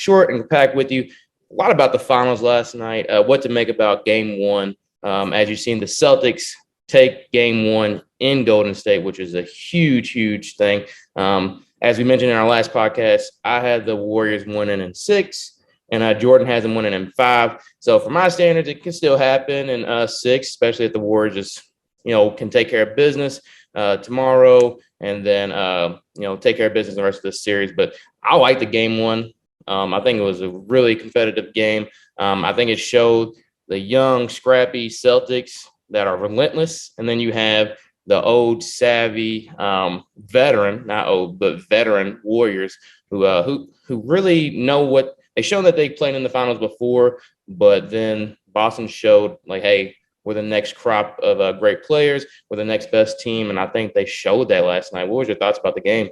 short and compact with you. A lot about the finals last night, what to make about game one. As you've seen, the Celtics take game one in Golden State, which is a huge, huge thing. As we mentioned in our last podcast, I had the Warriors winning in 6, and Jordan has them winning in 5. So for my standards, it can still happen in 6, especially if the Warriors just, can take care of business tomorrow and then, take care of business in the rest of the series. But I like the game one. I think it was a really competitive game. I think it showed the young, scrappy Celtics that are relentless. And then you have the old, savvy, veteran, not old, but veteran Warriors who really know what – they shown that they played in the finals before, but then Boston showed, like, hey, we're the next crop of great players. We're the next best team, and I think they showed that last night. What was your thoughts about the game?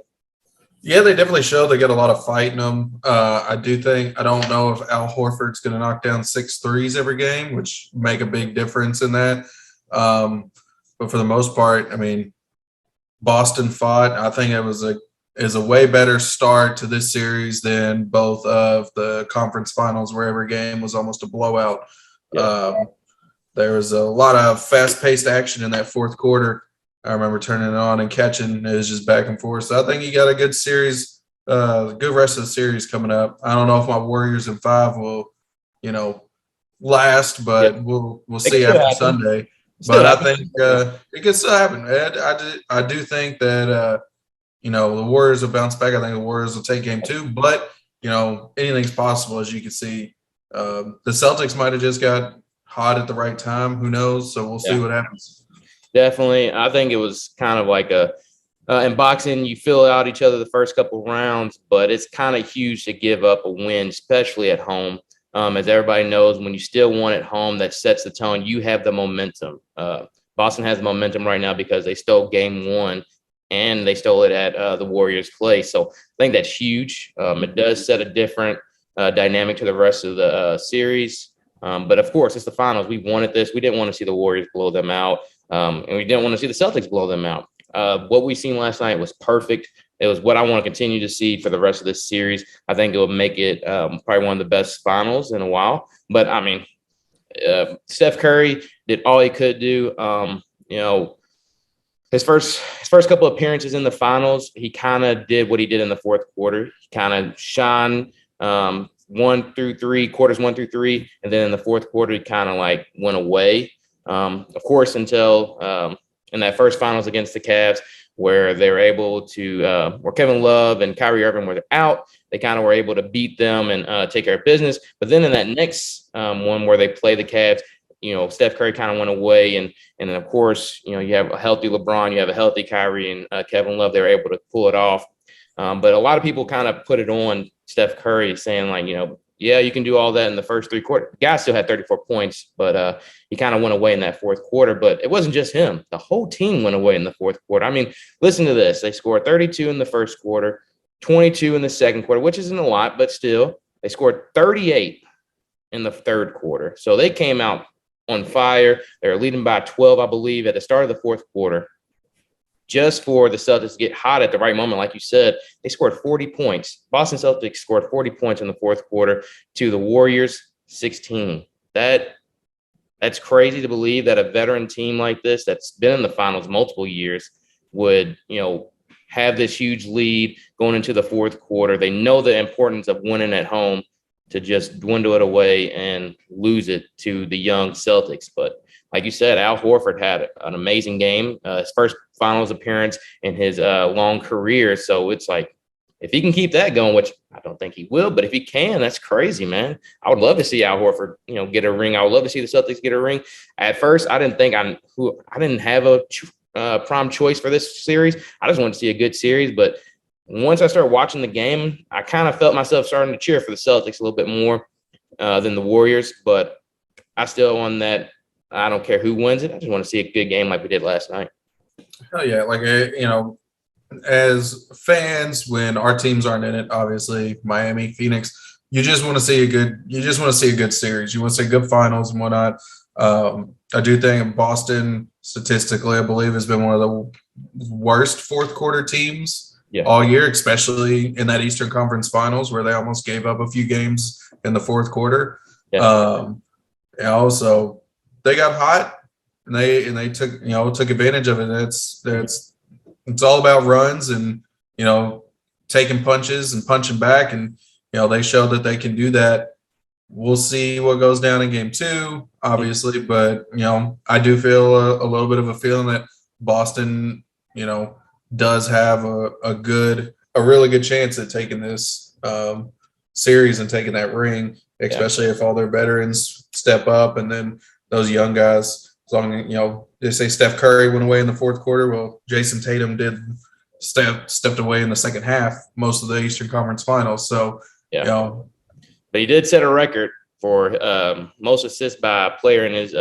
Yeah, they definitely show they got a lot of fight in them. I don't know if Al Horford's going to knock down 6 threes every game, which make a big difference in that. But for the most part, I mean, Boston fought. I think it was a way better start to this series than both of the conference finals, where every game was almost a blowout. Yeah. There was a lot of fast-paced action in that fourth quarter. I remember turning it on and catching. It was just back and forth. So I think you got a good series, good rest of the series coming up. I don't know if my Warriors in 5 will, last, but we'll see after Sunday. But I think it could still happen. I do think that, the Warriors will bounce back. I think the Warriors will take game 2. But, anything's possible, as you can see. The Celtics might have just got hot at the right time. Who knows? So we'll see what happens. Definitely. I think it was kind of like in boxing, you fill out each other the first couple of rounds, but it's kind of huge to give up a win, especially at home. As everybody knows, when you still won at home, that sets the tone. You have the momentum. Boston has the momentum right now because they stole game 1 and they stole it at the Warriors' place. So I think that's huge. It does set a different dynamic to the rest of the series. But of course, it's the finals. We wanted this. We didn't want to see the Warriors blow them out. And we didn't want to see the Celtics blow them out. What we seen last night was perfect. It was what I want to continue to see for the rest of this series. I think it will make it probably one of the best finals in a while. But, I mean, Steph Curry did all he could do. His first couple of appearances in the finals, he kind of did what he did in the fourth quarter. He kind of shined 1 through 3, quarters 1 through 3. And then in the fourth quarter, he kind of like went away. Of course, until in that first finals against the Cavs, where they were able to, where Kevin Love and Kyrie Irving were out, they kind of were able to beat them and take care of business. But then in that next one where they play the Cavs, Steph Curry kind of went away. And then, of course, you have a healthy LeBron, you have a healthy Kyrie and Kevin Love. They were able to pull it off. But a lot of people kind of put it on Steph Curry saying, like, yeah, you can do all that in the first 3 quarters. The guy still had 34 points, but he kind of went away in that fourth quarter. But it wasn't just him. The whole team went away in the fourth quarter. I mean, listen to this. They scored 32 in the first quarter, 22 in the second quarter, which isn't a lot, but still. They scored 38 in the third quarter. So they came out on fire. They were leading by 12, I believe, at the start of the fourth quarter. Just for the Celtics to get hot at the right moment, like you said, they scored 40 points. Boston Celtics scored 40 points in the fourth quarter to the Warriors 16. That's crazy to believe that a veteran team like this that's been in the finals multiple years would, have this huge lead going into the fourth quarter. They know the importance of winning at home to just dwindle it away and lose it to the young Celtics. But like you said, Al Horford had an amazing game, his first finals appearance in his long career. So it's like, if he can keep that going, which I don't think he will, but if he can, that's crazy, man. I would love to see Al Horford, get a ring. I would love to see the Celtics get a ring. At first, I didn't think I didn't have a prime choice for this series. I just wanted to see a good series. But once I started watching the game, I kind of felt myself starting to cheer for the Celtics a little bit more than the Warriors. But I still on that. I don't care who wins it. I just want to see a good game like we did last night. Hell yeah. Like, as fans, when our teams aren't in it, obviously Miami, Phoenix, you just want to see a good series. You want to see good finals and whatnot. I do think Boston, statistically, I believe, has been one of the worst fourth quarter teams all year, especially in that Eastern Conference Finals where they almost gave up a few games in the fourth quarter. So they got hot and they took advantage of it. It's all about runs and taking punches and punching back, and they showed that they can do that. We'll see what goes down in game 2, obviously, but I do feel a little bit of a feeling that Boston, does have a really good chance at taking this series and taking that ring, especially if all their veterans step up, and then those young guys. As long as they say Steph Curry went away in the fourth quarter, well, Jason Tatum did stepped away in the second half most of the Eastern Conference Finals. So but he did set a record for most assists by a player in his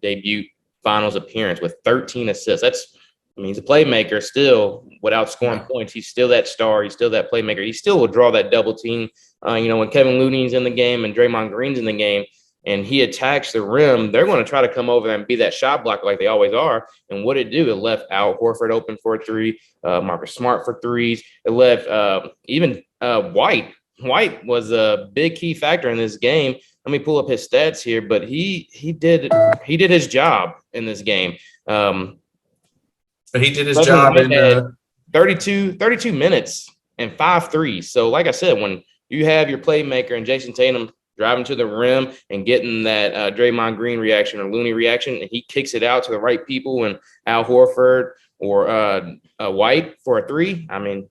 debut finals appearance with 13 assists. He's a playmaker still without scoring points. He's still that star. He's still that playmaker. He still will draw that double team. When Kevin Looney's in the game and Draymond Green's in the game and he attacks the rim, they're going to try to come over and be that shot blocker like they always are. And what it do? It left Al Horford open for a 3, Marcus Smart for 3s. It left even White. White was a big key factor in this game. Let me pull up his stats here, but he did his job in this game. But he did his job in 32 minutes and 5 threes. So, like I said, when you have your playmaker and Jason Tatum driving to the rim and getting that Draymond Green reaction or Looney reaction, and he kicks it out to the right people, and Al Horford or White for a 3,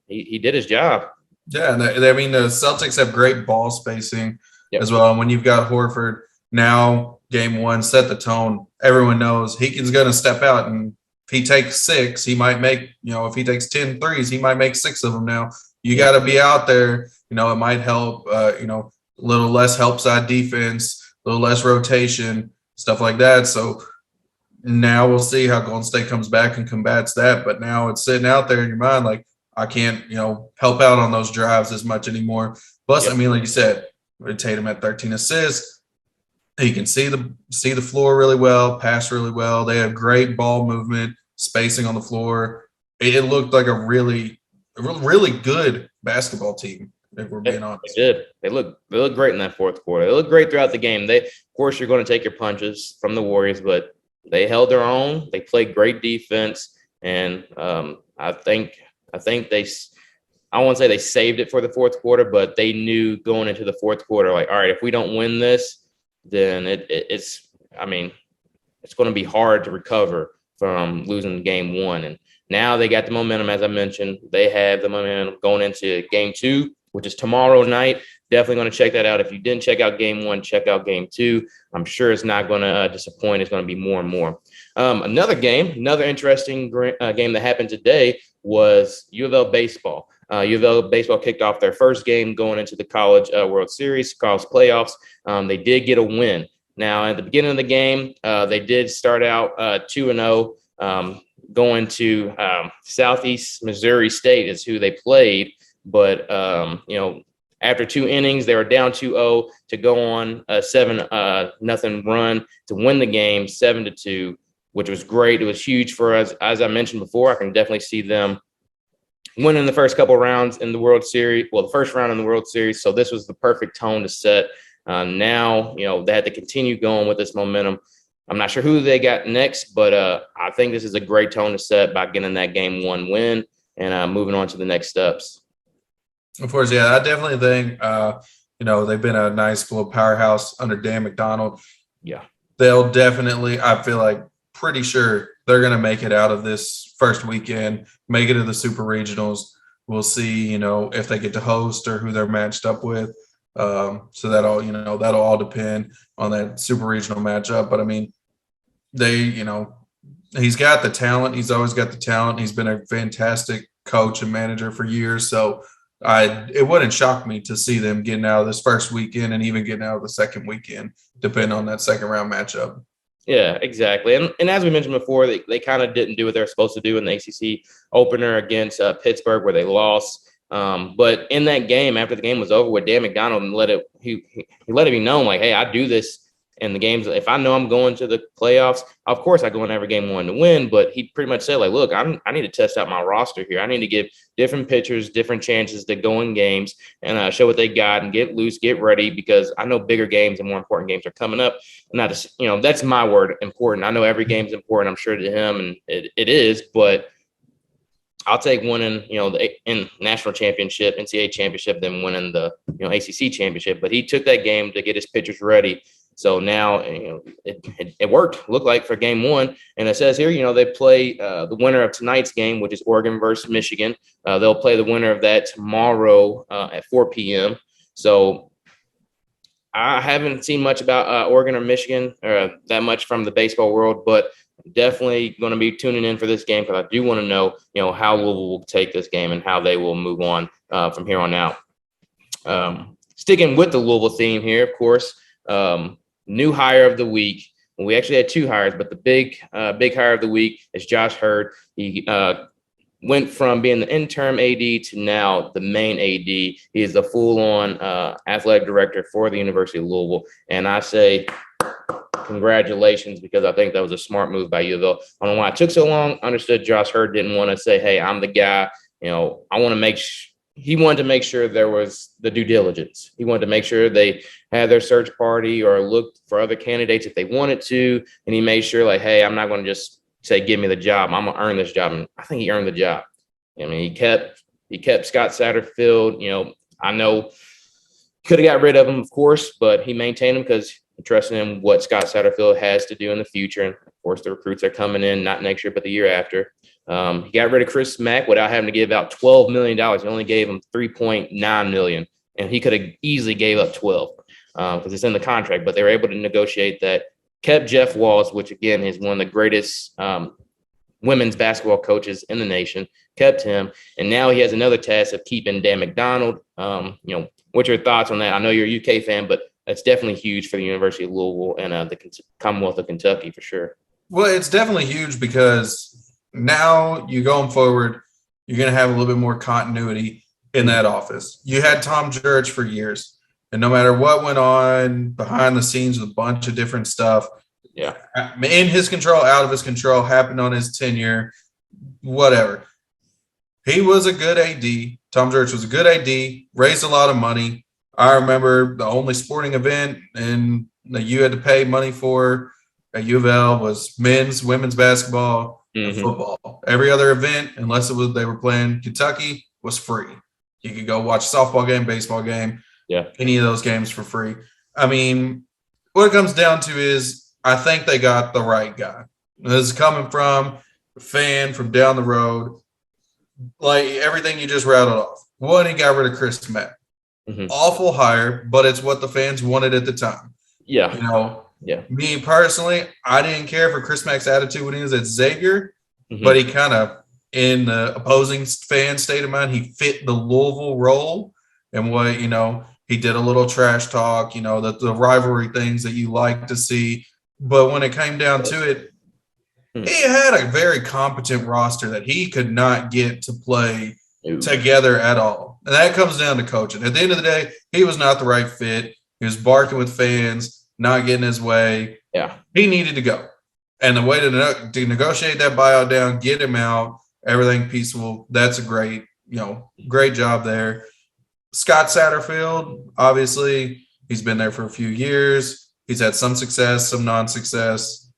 he did his job. Yeah, and the Celtics have great ball spacing as well. And when you've got Horford now, game 1 set the tone. Everyone knows he's going to step out, and if he takes 6, he might make, if he takes 10 threes, he might make 6 of them now. You got to be out there. It might help, a little less help side defense, a little less rotation, stuff like that. So now we'll see how Golden State comes back and combats that. But now it's sitting out there in your mind like, I can't, help out on those drives as much anymore. Plus, like you said, Tatum had 13 assists. He can see the floor really well, pass really well. They have great ball movement, spacing on the floor. It looked like a really, really good basketball team, if we're being honest. They did. They look great in that fourth quarter. They look great throughout the game. Of course, you're going to take your punches from the Warriors, but they held their own. They played great defense, and I think I won't say they saved it for the fourth quarter, but they knew going into the fourth quarter, like, all right, if we don't win this, then it's going to be hard to recover from losing game 1. And now they got the momentum, as I mentioned. They have the momentum going into game 2, which is tomorrow night. Definitely going to check that out. If you didn't check out game 1, check out game 2. I'm sure it's not going to disappoint. It's going to be more and more. Another interesting game that happened today was UofL baseball. UofL baseball kicked off their first game going into the College World Series, college playoffs. They did get a win. Now, at the beginning of the game, they did start out 2-0, going to Southeast Missouri State is who they played. But, after 2 innings, they were down 2-0 to go on a 7-0 run to win the game 7-2, which was great. It was huge for us. As I mentioned before, I can definitely see them winning the first couple rounds in the World Series. Well, the first round in the World Series. So this was the perfect tone to set. Now, they had to continue going with this momentum. I'm not sure who they got next, but I think this is a great tone to set by getting that game 1 win and moving on to the next steps. Of course, yeah, I definitely think, they've been a nice little powerhouse under Dan McDonald. Yeah. They'll definitely, I feel like, pretty sure they're going to make it out of this first weekend, make it to the Super Regionals. We'll see, if they get to host or who they're matched up with. So that'll all depend on that Super Regional matchup. But, he's got the talent. He's always got the talent. He's been a fantastic coach and manager for years. So it wouldn't shock me to see them getting out of this first weekend and even getting out of the second weekend, depending on that second round matchup. Yeah, exactly. And as we mentioned before, they kind of didn't do what they're supposed to do in the ACC opener against Pittsburgh, where they lost. But in that game, after the game was over with, Dan McDonald let it be known, like, hey, I do this And the games, if I know I'm going to the playoffs, of course I go in every game wanting to win. But he pretty much said, like, look, I need to test out my roster here. I need to give different pitchers different chances to go in games and show what they got and get loose, get ready, because I know bigger games and more important games are coming up. And that's my word, important. I know every game's important, I'm sure, to him, and it is, but I'll take winning, in national championship, NCAA championship, than winning the, ACC championship. But he took that game to get his pitchers ready. So now, it worked, looked like, for game one. And it says here, they play the winner of tonight's game, which is Oregon versus Michigan. They'll play the winner of that tomorrow at 4 p.m. So I haven't seen much about Oregon or Michigan that much from the baseball world, but definitely going to be tuning in for this game, because I do want to know, how Louisville will take this game and how they will move on from here on out. Sticking with the Louisville theme here, of course, new hire of the week. Well, we actually had two hires, but the big hire of the week is Josh Hurd. He went from being the interim AD to now the main AD. He is the full-on athletic director for the University of Louisville. And I say congratulations, because I think that was a smart move by UofL. I don't know why it took so long. Understood Josh Hurd didn't want to say, hey, I'm the guy. I want to he wanted to make sure there was the due diligence. He wanted to make sure they had their search party or looked for other candidates if they wanted to. And he made sure, like, hey, I'm not going to just say, give me the job. I'm going to earn this job. And I think he earned the job. I mean, he kept Scott Satterfield. I know could have got rid of him, of course, but he maintained him because he trusted in what Scott Satterfield has to do in the future. And of course, the recruits are coming in, not next year, but the year after. He got rid of Chris Mack without having to give out $12 million. He only gave him $3.9 million, and he could have easily gave up 12 because it's in the contract, but they were able to negotiate that. Kept Jeff Walls, which again is one of the greatest women's basketball coaches in the nation, kept him. And now he has another task of keeping Dan McDonald. What's your thoughts on that? I know you're a UK fan, but that's definitely huge for the University of Louisville and the Commonwealth of Kentucky for sure. Well, it's definitely huge because now you going forward, you're going to have a little bit more continuity in that office. You had Tom Jurich for years, and no matter what went on behind the scenes with a bunch of different stuff, in his control, out of his control, happened on his tenure, whatever. He was a good AD. Tom Jurich was a good AD, raised a lot of money. I remember the only sporting event and that you had to pay money for at UofL was women's basketball, and football. Every other event, unless it was they were playing Kentucky, was free. You could go watch a softball game, baseball game, any of those games for free. I mean, what it comes down to is I think they got the right guy. This is coming from a fan from down the road. Like everything you just rattled off. One, he got rid of Chris Mack. Awful hire, but it's what the fans wanted at the time. Me personally, I didn't care for Chris Mack's attitude when he was at Xavier, but he kind of, in the opposing fan state of mind, he fit the Louisville role. And what, he did a little trash talk, the rivalry things that you like to see. But when it came down to it, he had a very competent roster that he could not get to play together at all. And that comes down to coaching. At the end of the day, he was not the right fit. He was barking with fans, not getting his way. Yeah. He needed to go. And the way to negotiate that buyout down, get him out, everything peaceful, that's a great job there. Scott Satterfield, obviously, he's been there for a few years. He's had some success, some non-success.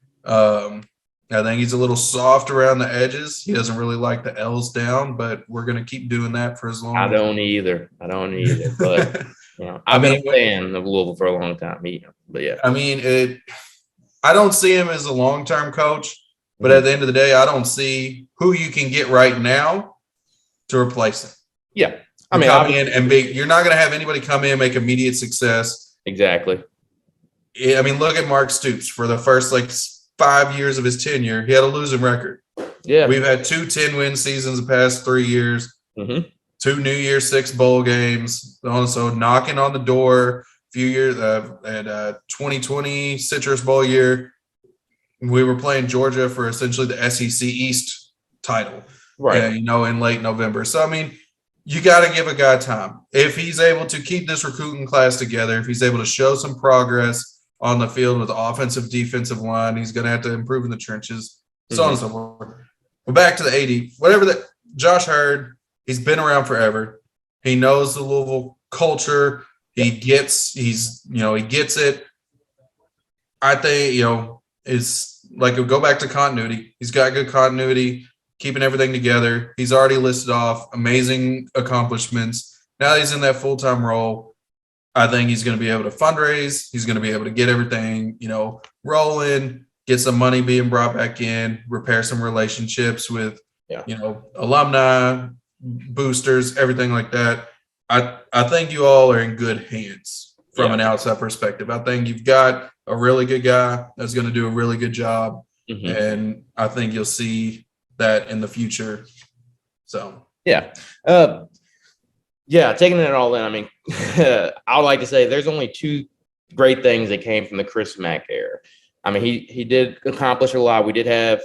I think he's a little soft around the edges. He doesn't really like the L's down, but we're going to keep doing that for as long as I don't either. But I've been a fan of Louisville for a long time. But yeah. I mean, I don't see him as a long-term coach, but at the end of the day, I don't see who you can get right now to replace him. Yeah. I mean, you're not going to have anybody come in and make immediate success. Exactly. I mean, look at Mark Stoops. For the first 5 years of his tenure, he had a losing record. Yeah. We've had 2 10-win seasons the past 3 years, 2 New Year's 6 bowl games. Also knocking on the door a few years at 2020 Citrus Bowl year. We were playing Georgia for essentially the SEC East title, right? In late November. So, I mean, you got to give a guy time. If he's able to keep this recruiting class together, if he's able to show some progress, on the field with the offensive, defensive line. He's going to have to improve in the trenches, so on and so forth. But back to the 80, whatever that Josh Hurd, he's been around forever. He knows the Louisville culture. He gets it. I think, is like go back to continuity. He's got good continuity, keeping everything together. He's already listed off amazing accomplishments. Now that he's in that full-time role, I think he's going to be able to fundraise. He's going to be able to get everything, rolling, get some money being brought back in, repair some relationships with, alumni, boosters, everything like that. I think you all are in good hands from an outside perspective. I think you've got a really good guy that's going to do a really good job. And I think you'll see that in the future. So, taking it all in, I mean, I would like to say there's only two great things that came from the Chris Mack era. I mean, he did accomplish a lot. We did have,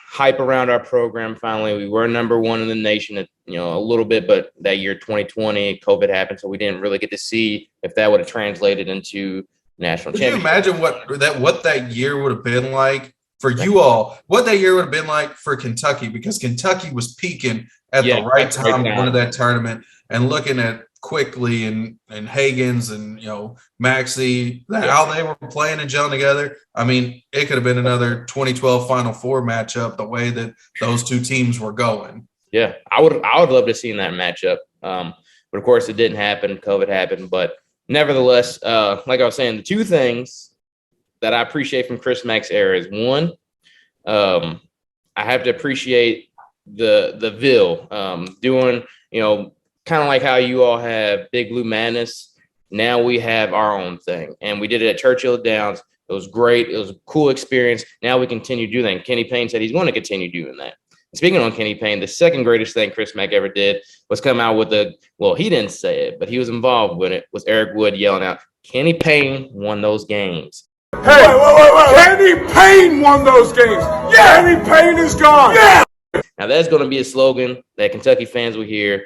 hype around our program. Finally, we were number one in the nation at, a little bit, but that year, 2020, COVID happened. So we didn't really get to see if that would have translated into national championship. Can you imagine what that year would have been like for you all? What that year would have been like for Kentucky, because Kentucky was peaking at the right time going to that tournament, and looking at Quickly and Hagens and Maxey, how they were playing and gelling together. I mean, it could have been another 2012 Final Four matchup the way that those two teams were going. Yeah, I would love to see that matchup. But of course it didn't happen. COVID happened. But nevertheless, like I was saying, the two things that I appreciate from Chris Mack's era is, one, I have to appreciate the Ville doing, kind of like how you all have Big Blue Madness. Now we have our own thing, and we did it at Churchill Downs. It was great. It was a cool experience. Now we continue doing that. And Kenny Payne said he's going to continue doing that. Speaking on Kenny Payne, the second greatest thing Chris Mack ever did was come out with he didn't say it, but he was involved with it, was Eric Wood yelling out, Kenny Payne won those games. Hey, wait. Kenny Payne won those games. Yeah, Kenny Payne is gone. Yeah. Now that's going to be a slogan that Kentucky fans will hear.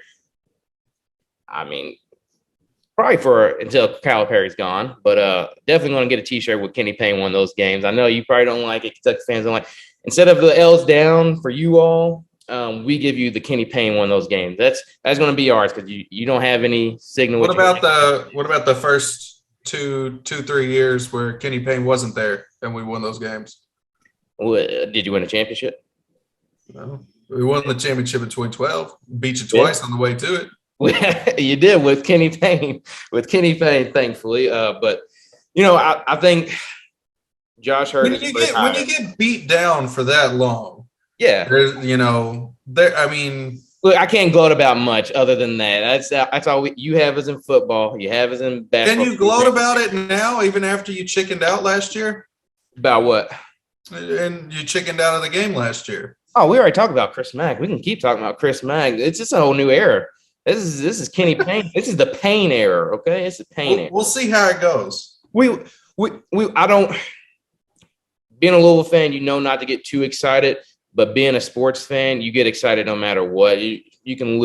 I mean, probably until Calipari's gone, but definitely going to get a T-shirt with Kenny Payne won those games. I know you probably don't like it. Kentucky fans don't like it. Instead of the L's down for you all, we give you the Kenny Payne won those games. That's going to be ours, because you don't have any signal. What about the first 3 years where Kenny Payne wasn't there and we won those games? Did you win a championship? No, we won the championship in 2012. Beat you twice on the way to it. You did with Kenny Payne. Thankfully. But I think Josh Hurd. When you get beat down for that long, there's I mean, look, I can't gloat about much other than that. That's all you have us in football. You have us in basketball. Can you gloat about it now, even after you chickened out last year? About what? And you chickened out of the game last year. Oh, we already talked about Chris Mack. We can keep talking about Chris Mack. It's just a whole new era. This is Kenny Payne. This is the Payne era. Okay, it's the Payne era. We'll see how it goes. I don't. Being a Louisville fan, not to get too excited, but being a sports fan, you get excited no matter what. You can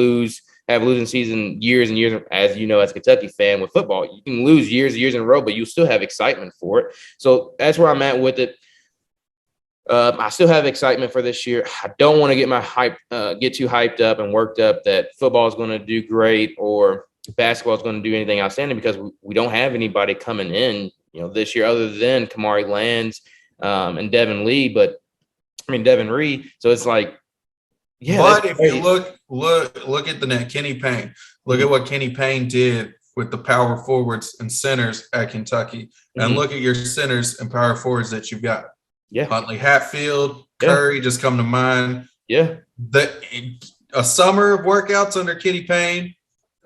have losing season years and years, as you know, as a Kentucky fan with football. You can lose years and years in a row, but you still have excitement for it. So that's where I'm at with it. I still have excitement for this year. I don't want to get too hyped up and worked up that football is going to do great or basketball is going to do anything outstanding, because we don't have anybody coming in, this year other than Kamari Lands and Devin Reed. So it's like, But if you look at the net, Kenny Payne. Look at what Kenny Payne did with the power forwards and centers at Kentucky, and look at your centers and power forwards that you've got. Yeah, Huntley Hatfield, Curry just come to mind. Yeah, a summer of workouts under Kenny Payne.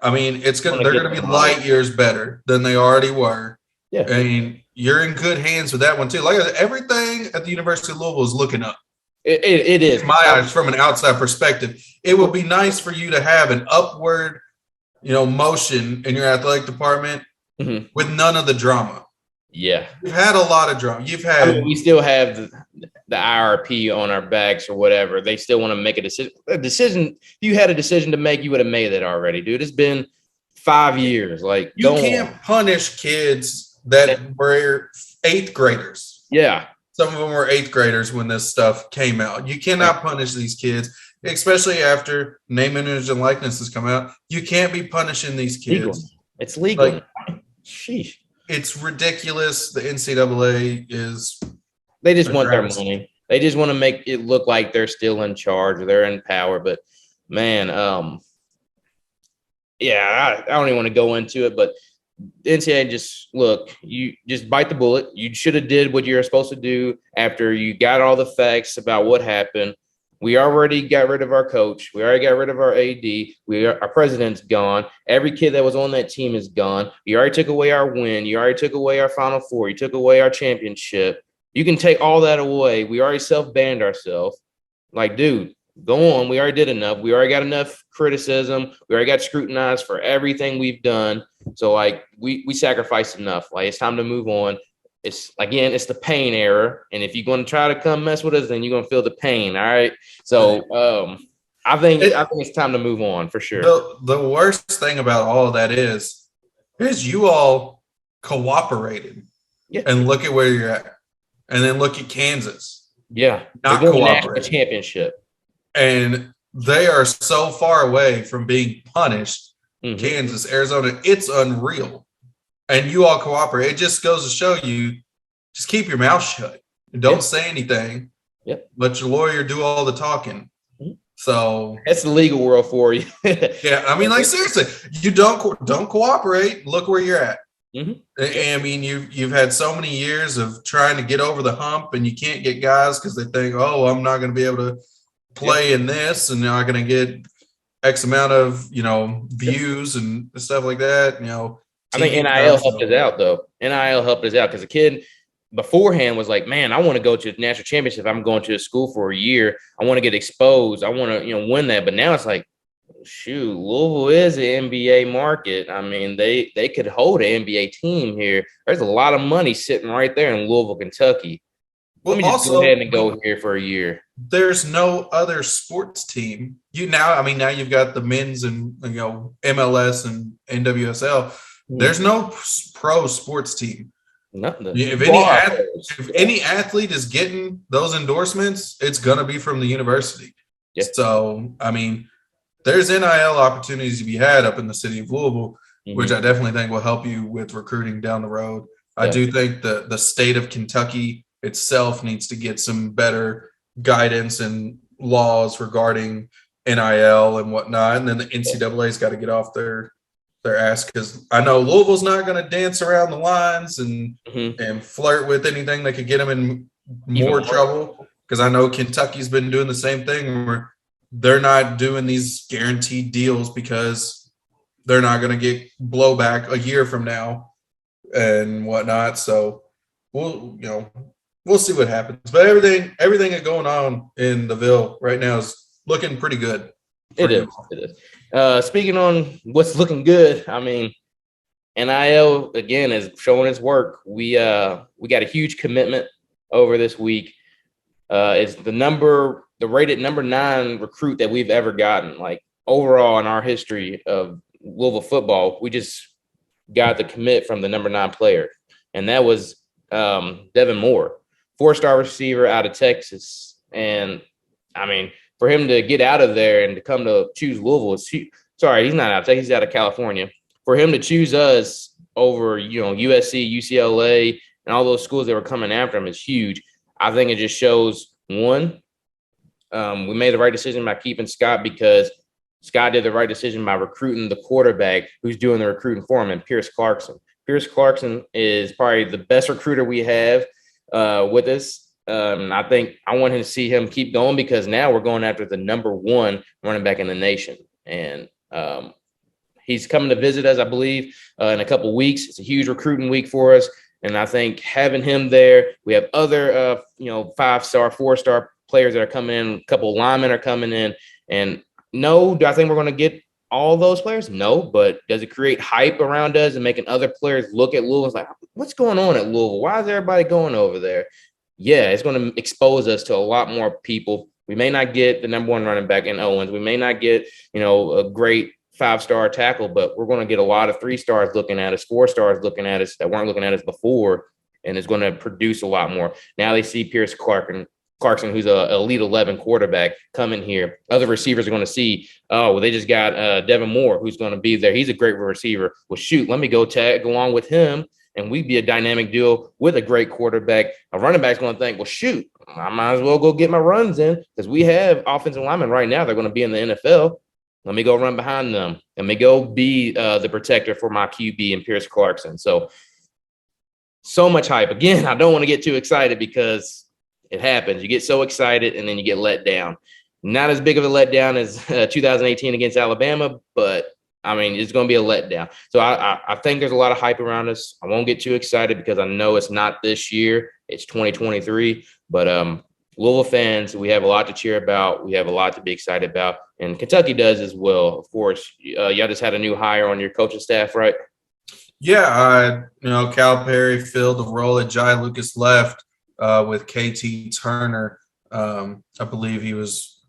I mean, they're going to be light years better than they already were. Yeah, I mean, you're in good hands with that one too. Like I said, everything at the University of Louisville is looking up. It is. My eyes, from an outside perspective, it would be nice for you to have an upward, motion in your athletic department with none of the drama. Yeah, you've had a lot of drama. We still have the IRP on our backs or whatever. They still want to make a decision. If you had a decision to make, you would have made it already, dude. It's been 5 years. Like, you can't punish kids that were eighth graders. Yeah. Some of them were eighth graders when this stuff came out. You cannot punish these kids, especially after name, image, and likeness has come out. You can't be punishing these kids. Legal. It's legal. Like, sheesh. It's ridiculous. The NCAA is. They just want their money. They just want to make it look like they're still in charge or they're in power. But man, yeah, I don't even want to go into it. But the NCAA just look, you just bite the bullet. You should have did what you're supposed to do after you got all the facts about what happened. We already got rid of our coach. We already got rid of our AD. Our president's gone. Every kid that was on that team is gone. You already took away our win. You already took away our Final Four. You took away our championship. You can take all that away. We already self-banned ourselves. Like, dude, go on. We already did enough. We already got enough criticism. We already got scrutinized for everything we've done. So, like, we sacrificed enough. Like, it's time to move on. It's the pain era. And if you're going to try to come mess with us, then you're going to feel the pain. All right. So I think it's time to move on for sure. The worst thing about all of that is you all cooperated. Yeah. And look at where you're at. And then look at Kansas. Yeah. Not cooperating. Championship. And they are so far away from being punished. Mm-hmm. Kansas, Arizona, it's unreal. And you all cooperate. It just goes to show you, just keep your mouth shut. Don't say anything. Yep. Let your lawyer do all the talking. Mm-hmm. So that's the legal world for you. Yeah, I mean, like, seriously, you don't cooperate. Look where you're at. Mm-hmm. I mean, you've had so many years of trying to get over the hump, and you can't get guys because they think, oh, I'm not going to be able to play in this, and I'm not going to get X amount of views and stuff like that. I think NIL helped us out, though. NIL helped us out because a kid beforehand was like, man, I want to go to the national championship. I'm going to a school for a year. I want to get exposed. I want to, win that. But now it's like, shoot, Louisville is an NBA market. I mean, they could hold an NBA team here. There's a lot of money sitting right there in Louisville, Kentucky. Let me just go ahead and go here for a year. There's no other sports team. Now you've got the men's and MLS and NWSL. There's no pro sports team. Nothing. If any athlete is getting those endorsements, it's gonna be from the university. Yes. So I mean, there's NIL opportunities to be had up in the city of Louisville, which I definitely think will help you with recruiting down the road. Yeah. I do think the state of Kentucky itself needs to get some better guidance and laws regarding NIL and whatnot. And then the NCAA's got to get off their ass, because I know Louisville's not going to dance around the lines and flirt with anything that could get them in more trouble. Because I know Kentucky's been doing the same thing where they're not doing these guaranteed deals because they're not going to get blowback a year from now and whatnot. So we'll see what happens. But everything that's going on in the Ville right now is looking pretty good. It is. Speaking on what's looking good, I mean, NIL again is showing its work. We got a huge commitment over this week. It's the rated number 9 recruit that we've ever gotten. Like, overall in our history of Louisville football, we just got the commit from the number 9 player, and that was Devin Moore, 4-star receiver out of Texas. And I mean, for him to get out of there and to come to choose Louisville, he's not out of Texas, he's out of California. For him to choose us over, USC, UCLA, and all those schools that were coming after him is huge. I think it just shows, one, we made the right decision by keeping Scott, because Scott did the right decision by recruiting the quarterback who's doing the recruiting for him, and Pierce Clarkson. Pierce Clarkson is probably the best recruiter we have with us. I think I want him to see him keep going, because now we're going after the number 1 running back in the nation. And he's coming to visit us, I believe, in a couple of weeks. It's a huge recruiting week for us. And I think having him there, we have other, 5-star, 4-star players that are coming in. A couple of linemen are coming in. And no, do I think we're going to get all those players? No, but does it create hype around us and making other players look at Louisville? It's like, what's going on at Louisville? Why is everybody going over there? Yeah, it's going to expose us to a lot more people. We may not get the number 1 running back in Owens. We may not get, a great 5-star tackle, but we're going to get a lot of 3-stars looking at us, 4-stars looking at us that weren't looking at us before, and it's going to produce a lot more. Now they see Pierce Clarkson, who's a elite 11 quarterback, coming here. Other receivers are going to see, oh, well, they just got Devin Moore, who's going to be there. He's a great receiver. Well, shoot, let me go tag along with him, and we'd be a dynamic duo with a great quarterback. A running back's going to think, well, shoot, I might as well go get my runs in because we have offensive linemen right now. They're going to be in the NFL. Let me go run behind them. Let me go be the protector for my QB and Pierce Clarkson. So much hype. Again, I don't want to get too excited because it happens. You get so excited and then you get let down. Not as big of a letdown as 2018 against Alabama, but I mean, it's going to be a letdown. So I think there's a lot of hype around us. I won't get too excited because I know it's not this year. It's 2023. But Louisville fans, we have a lot to cheer about. We have a lot to be excited about. And Kentucky does as well. Of course, y'all just had a new hire on your coaching staff, right? Yeah, Cal Perry filled the role that Jai Lucas left with KT Turner. I believe he was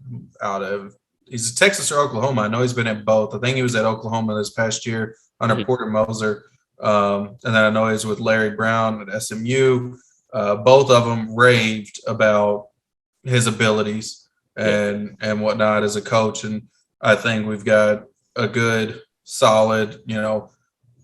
he's Texas or Oklahoma. I know he's been at both. I think he was at Oklahoma this past year under Porter Moser. And then I know he's with Larry Brown at SMU. Both of them raved about his abilities and whatnot as a coach. And I think we've got a good, solid,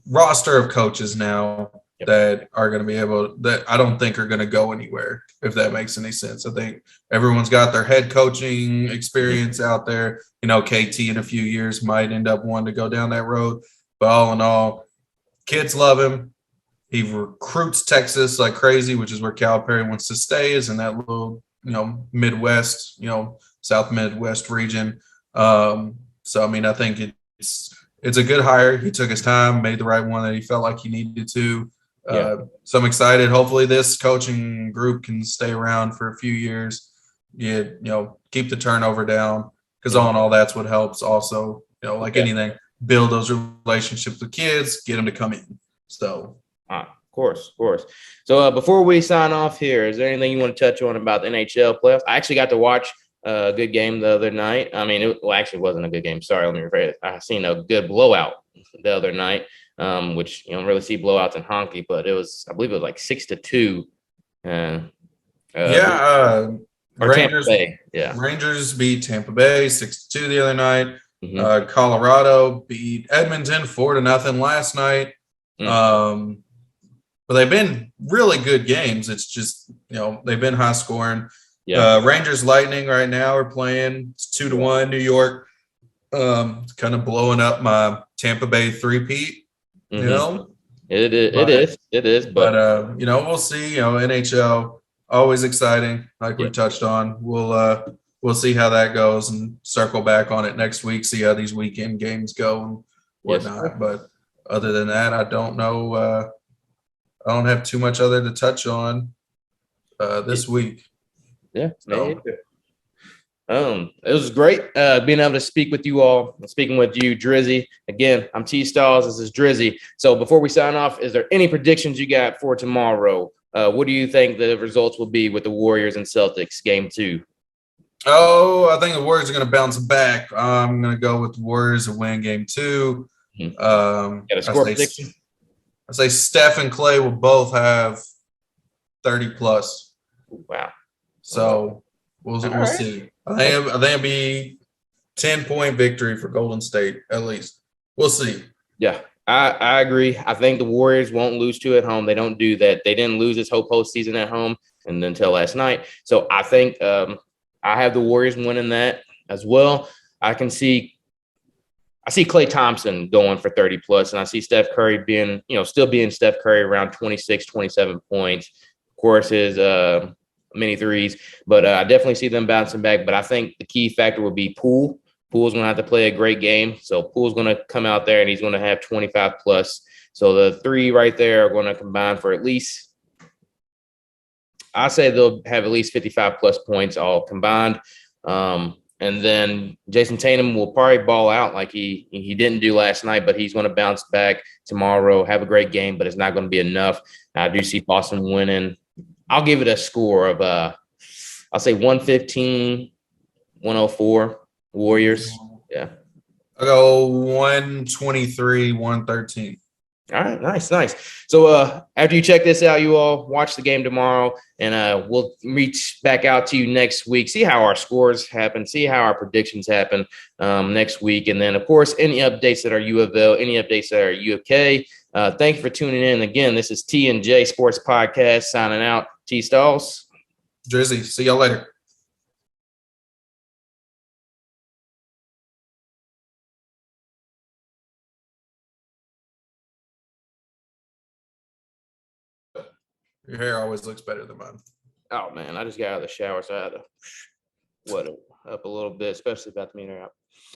roster of coaches now that are going to be that I don't think are going to go anywhere, if that makes any sense. I think everyone's got their head coaching experience out there. KT in a few years might end up wanting to go down that road. But all in all, kids love him. He recruits Texas like crazy, which is where Cal Perry wants to stay, is in that little, Midwest, South Midwest region. So, I mean, I think it's a good hire. He took his time, made the right one that he felt like he needed to. So I'm excited. Hopefully this coaching group can stay around for a few years. Keep the turnover down, because all in all, that's what helps also, anything, build those relationships with kids, get them to come in. So. Of course. So before we sign off here, is there anything you want to touch on about the NHL playoffs? I actually got to watch a good game the other night. I mean, it actually wasn't a good game. Sorry, let me rephrase. I seen a good blowout the other night, which you don't really see blowouts in hockey, but I believe it was like 6-2. Rangers, Tampa Bay. Rangers beat Tampa Bay 6-2 the other night. Mm-hmm. Colorado beat Edmonton 4-0 last night. Mm-hmm. But they've been really good games. It's just, they've been high scoring. Rangers Lightning right now are playing. It's 2-1 New York. Kind of blowing up my Tampa Bay three-peat, It is. But we'll see. NHL, always exciting, like we touched on. We'll see how that goes and circle back on it next week, see how these weekend games go and whatnot. Yes, but other than that, I don't know. I don't have too much other to touch on this week. Yeah. So. It was great being able to speak with you all. Speaking with you, Drizzy. Again, I'm TStalls. This is Drizzy. So before we sign off, is there any predictions you got for tomorrow? What do you think the results will be with the Warriors and Celtics game 2? Oh, I think the Warriors are going to bounce back. I'm going to go with the Warriors to win game 2. Got a score prediction? I say Steph and Clay will both have 30 plus. Wow. So we'll see. I think it'll be 10-point victory for Golden State, at least. We'll see. Yeah, I agree. I think the Warriors won't lose 2 at home. They don't do that. They didn't lose this whole postseason at home and until last night. So I think I have the Warriors winning that as well. I see Klay Thompson going for 30 plus, and I see Steph Curry still being Steph Curry around 26, 27 points. Of course, his mini threes, but I definitely see them bouncing back. But I think the key factor would be Poole. Poole's going to have to play a great game. So Poole's going to come out there and he's going to have 25 plus. So the 3 right there are going to combine for at least, I say they'll have at least 55 plus points all combined. And then Jason Tatum will probably ball out like he didn't do last night, but he's going to bounce back tomorrow, have a great game, but it's not going to be enough. I do see Boston winning. I'll give it a score of, I'll say 115, 104 Warriors. Yeah. I'll go 123, 113. All right, nice. So after you check this out, you all watch the game tomorrow, and we'll reach back out to you next week, see how our scores happen, see how our predictions happen next week. And then, of course, any updates that are UofL, any updates that are UFK. Thank you for tuning in. Again, this is T&J Sports Podcast signing out. TStalls. Drizzy, see y'all later. Your hair always looks better than mine. Oh, man, I just got out of the shower, so I had to up a little bit, especially about the meter out.